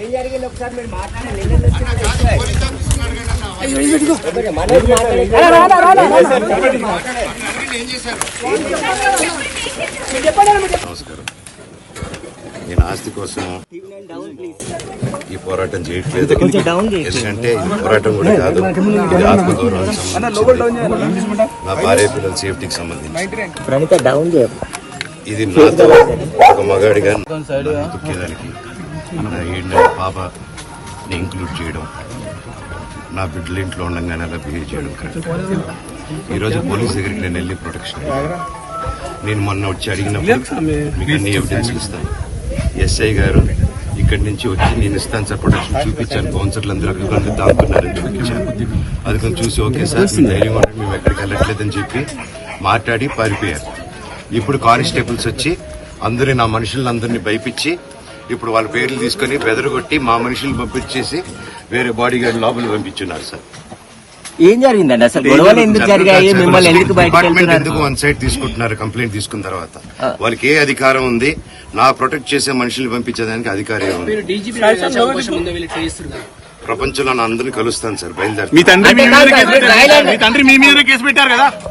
ఏం జరిగింది ఒకసారి మీరు మాట్లాడండి. నమస్కారం. నేను ఆస్తి కోసం ఈ పోరాటం చేయట్లేదు. ఎందుకంటే ఈ పోరాటం కూడా కాదు, ఇది ఆత్మగౌరవానికి సంబంధించి, నా భార్య పిల్లల సేఫ్టీకి సంబంధించి. ఇది నాతో ఒక మగాడిగా దుఃఖేదానికి నా ఏంటంటే పాపని ఇంక్లూడ్ చేయడం, నా బిడ్డల ఇంట్లో ఉండగానే అలా బిహేవ్ చేయడం కరెక్ట్. ఈరోజు పోలీస్ దగ్గరికి నేను వెళ్ళి ప్రొటెక్షన్ నేను మొన్న వచ్చి అడిగినప్పుడు మీకు అన్ని ఎవిడెన్స్ ఇస్తాను. ఎస్ఐ గారు ఇక్కడి నుంచి వచ్చి నేను ఇస్తాను సార్ ప్రొటెక్షన్ చూపించాను. కౌన్సిలర్లు అందరూ అక్కడ దాక్కున్నారని చూపించాను. అది కొంచెం చూసి ఓకే సార్ మీ ధైర్యం ఉంటే మేము ఎక్కడికి వెళ్ళట్లేదని చెప్పి మాట్లాడి పారిపోయారు. ఇప్పుడు కానిస్టేబుల్స్ వచ్చి అందరూ నా మనుషులందరినీ భయపించి ఇప్పుడు వాళ్ళ పేర్లు తీసుకుని బెదరగొట్టి మా మనుషులు పంపించేసి వేరే బాడీ గార్డ్ లోపల పంపించున్నారు సార్. ఏం జరిగిందండి అసలు? గొడవలు ఎందుకు జరిగాయి? మిమ్మల్ని ఎందుకు డిపార్ట్మెంట్ ఎందుకు వన్ సైడ్ తీసుకుంటున్నారు? కంప్లైంట్ తీసుకున్న తర్వాత వాళ్ళకి ఏ అధికారం ఉంది? నా ప్రొటెక్ట్ చేసే మనుషుల్ని పంపించేదానికి అధికారం ఉంది. ప్రపంచంలో నా అందరినీ కలుస్తాను సార్. బయలుదేరి మీ తండ్రి మీ మీద కేసు పెట్టారు కదా.